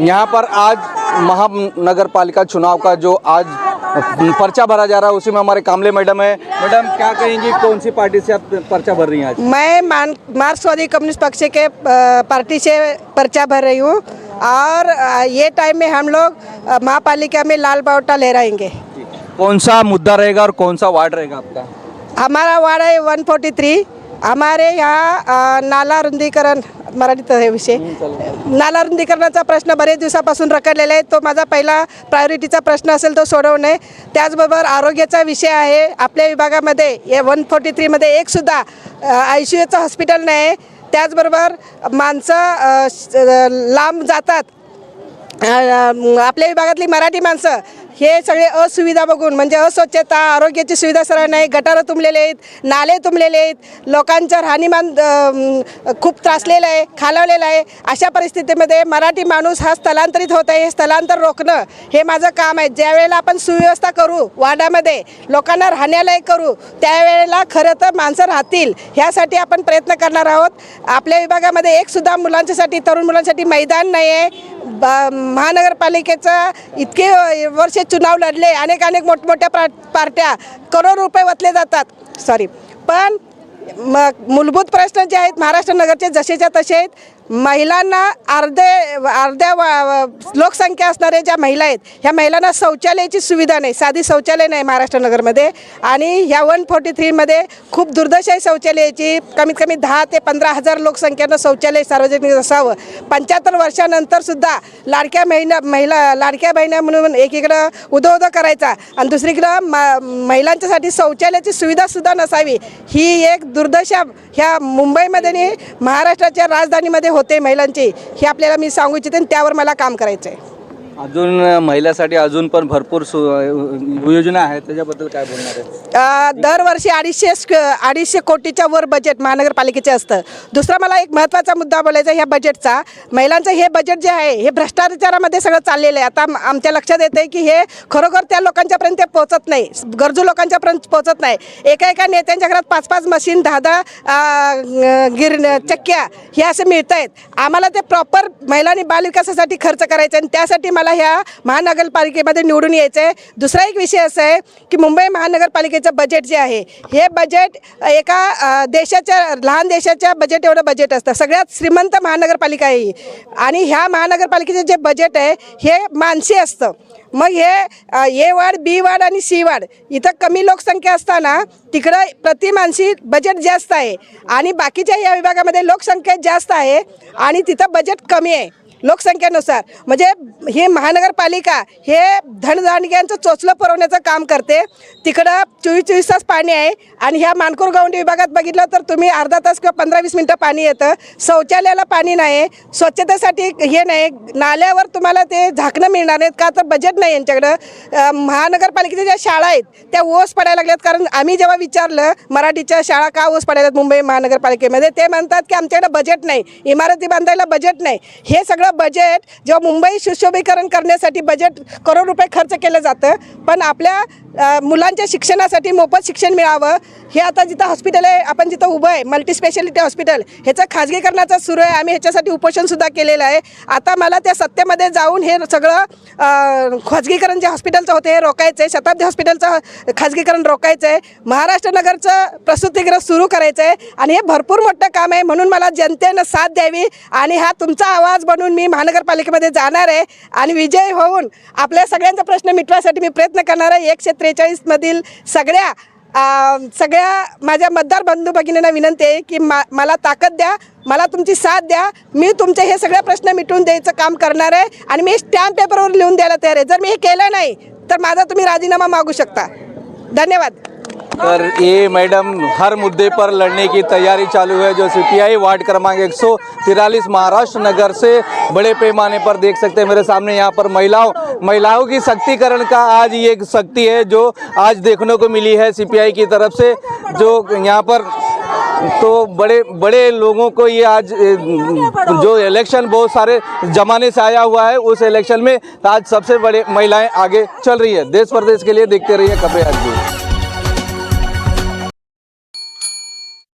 यहाँ पर आज महानगर पालिका चुनाव का जो आज पर्चा भरा जा रहा है, उसी में हमारे कामले मैडम है। मैडम क्या कहेंगी, कौन सी पार्टी से आप पर्चा भर रही हैं आज? मैं मार्क्सवादी कम्युनिस्ट पक्ष के पार्टी से पर्चा भर रही हूँ और ये टाइम में हम लोग महापालिका में लाल बावटा लहराएंगे। कौन सा मुद्दा रहेगा और कौन सा वार्ड रहेगा आपका? हमारा वार्ड है 143। हमारे यहाँ नाला रुंदीकरण मराठीत आहे विषय, नाला रुंदीकरणाचा प्रश्न बरेच दिवसापासून रखडलेला आहे। तो माझा पहिला प्रायोरिटीचा प्रश्न असेल तो सोडवणे। त्याचबरोबर आरोग्याचा विषय आहे। आपल्या विभागामध्ये या 143 मध्ये एक सुद्धा ICUचं हॉस्पिटल नाही। त्याचबरोबर माणसं लांब जातात। आपल्या विभागातली मराठी माणसं हे सगळे असुविधा बघून, म्हणजे अस्वच्छता, आरोग्याची सुविधा सरळ नाही, गटारं तुंबलेले आहेत, नाले तुंबलेले आहेत, लोकांचं राहणीमान खूप त्रासलेलं आहे, खालावलेलं आहे। अशा परिस्थितीमध्ये मराठी माणूस हा स्थलांतरित होत आहे। हे स्थलांतर रोखणं हे माझं काम आहे। ज्यावेळेला आपण सुव्यवस्था करू, वार्डामध्ये लोकांना राहण्यालाय करू, त्यावेळेला खरं तर माणसं राहतील, ह्यासाठी आपण प्रयत्न करणार आहोत। आपल्या विभागामध्ये एक सुद्धा मुलांच्यासाठी, तरुण मुलांसाठी मैदान नाही आहे। महानगरपालिकेचं इतके वर्ष चुनाव लढले, अनेक मोठमोठ्या पार्ट्या, करोड रुपये वतले जातात, पण मूलभूत प्रश्न जे आहेत महाराष्ट्र नगरचे जसेच्या तसे आहेत। महिलांना अर्ध्या लोकसंख्या असणारे ज्या महिला आहेत, ह्या महिलांना शौचालयाची सुविधा नाही, साधी शौचालय नाही महाराष्ट्र नगरमध्ये। आणि ह्या 143 मध्ये खूप दुर्दशा आहे शौचालयाची। कमीत कमी 10 ते 15 हजार लोकसंख्येनं शौचालय सार्वजनिक असावं। 75 वर्षानंतर सुद्धा लाडक्या बहिणी म्हणून एकीकडं उदो करायचा आणि दुसरीकडं महिलांच्यासाठी शौचालयाची सुविधा सुद्धा नसावी। ही एक दुर्दशा ह्या मुंबईमध्ये आणि महाराष्ट्राच्या राजधानीमध्ये होते महिलांची, हे आपल्याला मी सांगू इच्छिते आणि त्यावर मला काम करायचं आहे। अजून महिलांसाठी अजून पण भरपूर योजना आहेत, त्याच्याबद्दल काय बोलणार आहे? दरवर्षी 250 कोटीच्या वर बजेट महानगरपालिकेचे असतं। दुसरा मला एक महत्त्वाचा मुद्दा बोलायचा ह्या बजेटचा, महिलांचं हे बजेट जे आहे हे भ्रष्टाचारामध्ये सगळं चाललेलं आहे। आता आमच्या लक्षात येतं आहे की हे खरोखर त्या लोकांच्यापर्यंत ते पोहोचत नाही, गरजू लोकांच्यापर्यंत पोहोचत नाही। एका नेत्यांच्या घरात 5-5 मशीन, 10 चक्क्या हे असे मिळत आहेत। आम्हाला ते प्रॉपर महिला आणि बालविकासासाठी खर्च करायचं आणि त्यासाठी मला ह्या महानगरपालिकेमध्ये निवडून यायचं आहे। दुसरा एक विषय असा आहे की मुंबई महानगरपालिकेचं बजेट जे आहे हे बजेट एका लहान देशाच्या बजेट एवढं बजेट असतं। सगळ्यात श्रीमंत महानगरपालिका आहे आणि ह्या महानगरपालिकेचे जे बजेट आहे हे मानसी असतं। मग हे A वार्ड, B वार्ड आणि C वार्ड इथं कमी लोकसंख्या असताना तिकडं प्रति मानसी बजेट जास्त आहे आणि बाकीच्या या विभागामध्ये लोकसंख्या जास्त आहे आणि तिथं बजेट कमी आहे लोकसंख्येनुसार। म्हणजे ही महानगरपालिका हे धनदांडग्यांचं चोचलं पुरवण्याचं काम करते। तिकडं 24 तास पाणी आहे आणि ह्या मानपूर गवंडी विभागात बघितलं तर तुम्ही अर्धा तास किंवा 15-20 मिनटं पाणी येतं। शौचालयाला पाणी नाही, स्वच्छतेसाठी हे नाही, नाल्यावर तुम्हाला ते झाकणं मिळणार नाहीत का तर बजेट नाही यांच्याकडं। महानगरपालिकेच्या ज्या शाळा आहेत त्या ओस पडायला लागल्यात, कारण आम्ही जेव्हा विचारलं मराठीच्या शाळा का ओस पडायल्यात मुंबई महानगरपालिकेमध्ये, ते म्हणतात की आमच्याकडे बजेट नाही, इमारती बांधायला बजेट नाही। हे सगळं बजेट जेव्हा मुंबई सुशोभीकरण करण्यासाठी बजेट करोड रुपये खर्च केलं जातं, पण आपल्या मुलांच्या शिक्षणासाठी मोफत शिक्षण मिळावं हे आता जिथं हॉस्पिटल आहे, आपण जिथं उभं आहे मल्टी स्पेशालिटी हॉस्पिटल, ह्याचं खाजगीकरणाचं सुरू आहे। आम्ही ह्याच्यासाठी उपोषणसुद्धा केलेलं आहे। आता मला त्या सत्तेमध्ये जाऊन हे सगळं खाजगीकरण जे हॉस्पिटलचं होतं हे रोखायचं आहे, शताब्दी हॉस्पिटलचं खाजगीकरण रोखायचं आहे, महाराष्ट्र नगरचं प्रसूतिगृह सुरू करायचं आहे आणि हे भरपूर मोठं काम आहे। म्हणून मला जनतेनं साथ द्यावी आणि हा तुमचा आवाज बनून मी महानगरपालिकेमध्ये जाणार आहे आणि विजयी होऊन आपल्या सगळ्यांचा प्रश्न मिटवायसाठी मी प्रयत्न करणार आहे। 143 मधील सगळ्या माझ्या मतदार बंधू भगिनींना विनंती आहे की मला ताकद द्या, मला तुमची साथ द्या। मी तुमचे हे सगळे प्रश्न मिटवून द्यायचं काम करणार आहे आणि मी स्टॅम्प पेपरवर लिहून द्यायला तयार आहे। जर मी हे केलं नाही तर माझा तुम्ही राजीनामा मागू शकता। धन्यवाद। पर ये मैडम हर मुद्दे पर लड़ने की तैयारी चालू है। जो CPI वार्ड क्रमांक 143 महाराष्ट्र नगर से बड़े पैमाने पर देख सकते हैं मेरे सामने, यहाँ पर महिलाओं की शक्तिकरण का आज ये एक शक्ति है जो आज देखने को मिली है CPI की तरफ से। जो यहाँ पर तो बड़े लोगों को ये आज जो इलेक्शन बहुत सारे जमाने से आया हुआ है, उस इलेक्शन में आज सबसे बड़े महिलाएं आगे चल रही है। देश प्रदेश के लिए देखते रहिए खबरें आज भी।